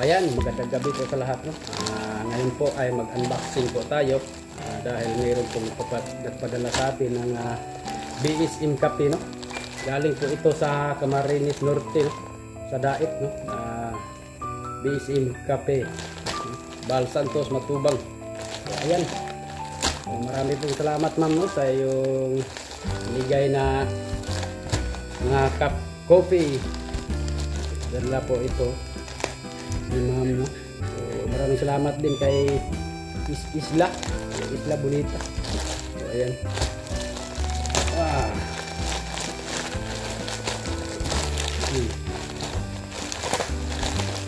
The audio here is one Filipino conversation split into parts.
ayan, magandang gabi po sa lahat, no? Ngayon po ay mag-unboxing po tayo dahil mayroon pong nagpadala sa atin ng BSM Cafe, no? Galing po ito sa Camarines Norte, no? Sa Dait, no? BSM Cafe, Bal Santos, Matubang. So, ayan. So, marami pong salamat, ma'am, no? Sa yung binigay na cup coffee. Dala po ito ni ma'am, no? So, maraming salamat din kay Isla Bonita. So, ayan.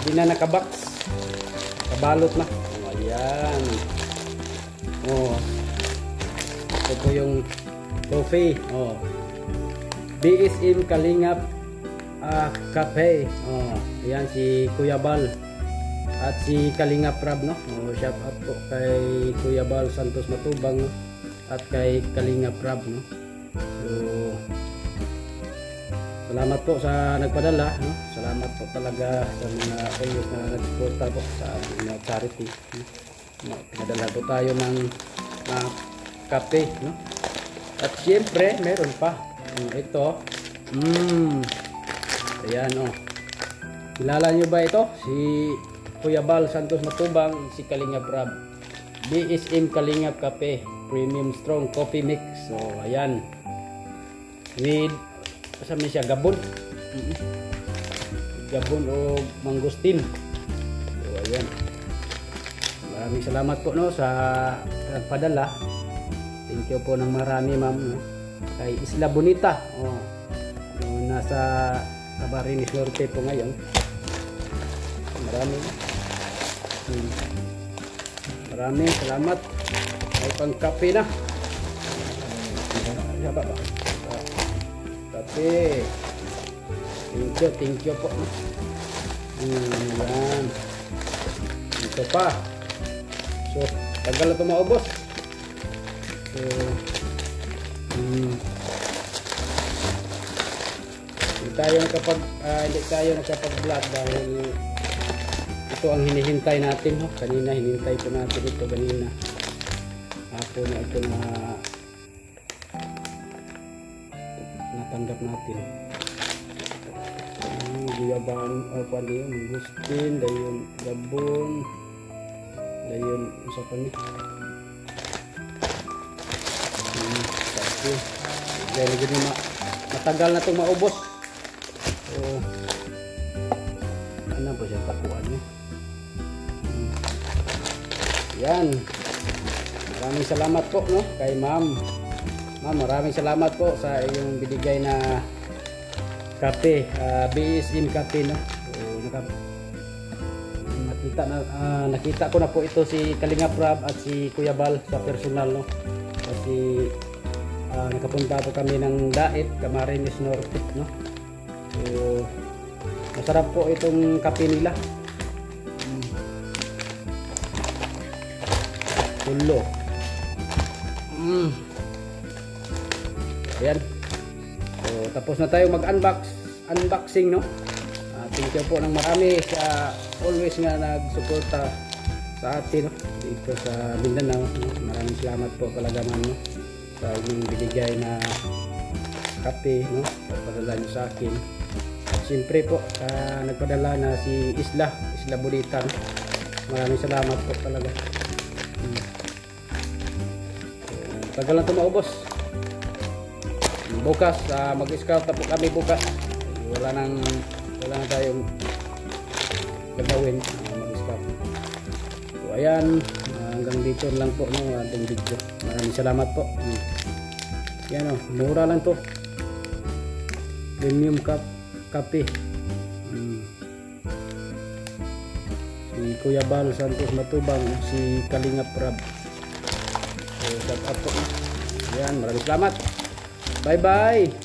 Hindi na nakabox, kabalot na. Oh, ayan. Oh, ito po yung coffee. Oh, BSM Kalingap Cafe. Oh, ayan si Kuya Bal at si Kalingap Rab, no? Oh, shout out po kay Kuya Bal Santos Matubang, no? At kay Kalingap Rab, no? So, salamat po sa nagpadala, no? Salamat po talaga sa mga payos na nagsuporta po sa ating charity, no? Pinadala po tayo ng kape, no? At siyempre meron pa ito. Ayan, oh. Kilala nyo ba ito? Si Kuya Bal Santos Matubang, si Kalingap Rab. BSM Kalingap Cafe Premium Strong Coffee Mix. So, ayan. With, kasama siya, gabon. Gabon o mangustin. So, ayan. Maraming salamat po, no, sa nagpadala. Thank you po ng marami, ma'am, no? Kay Isla Bonita. Oh, nasa Camarines Norte po ngayon. Maraming salamat. Ay pang kape na. Kape. Thank you po. Ayan. Ito pa. So, tagal na ito maubos. So, hindi tayo nakapag-vlog dahil ito ang hinihintay natin, no? Kanina hinihintay po natin ito kanina. Hapon na ito na natanggap natin. Guyaban, apa niyo, mangustin, dayon gabon, dayon isa pa ni. Dahil gini matagal na itong maubos. So, ano ba siya takuan niyo? Yan. Maraming salamat po, no, kay ma'am. Ma'am, maraming salamat po sa iyong binigay na kape, BSM Cafe, no. So, nakita ko na po ito si Kalingap Rab at si Kuya Bal sa personal, no. Kasi nakapunta po kami ng Dait, Camarines Norte, no. So, masarap po itong kape nila. Tulo. Ayan. So, tapos na tayo mag-unboxing, no. Thank you po ng marami sa always nga nagsuporta sa atin, no, dito sa Mindanao. Maraming salamat po talaga, ma'am, no, sa inyong binigay na kape, no, pagpadala nyo sa akin. At siyempre po, nagpadala na si Isla Bonita, no? Maraming salamat po talaga. Tagal na ito maubos. Bukas, mag-scout na po kami bukas. Wala na tayong gagawin, mag-scout. So, ayan, hanggang dito lang po, no, ating video. Maraming salamat po. Yan, oh, mura lang to. Premium kape. Si Kuya Bal Santos Matubang, si Kalingap Rab. So, shout out po. Yan, maraming salamat. Bye bye.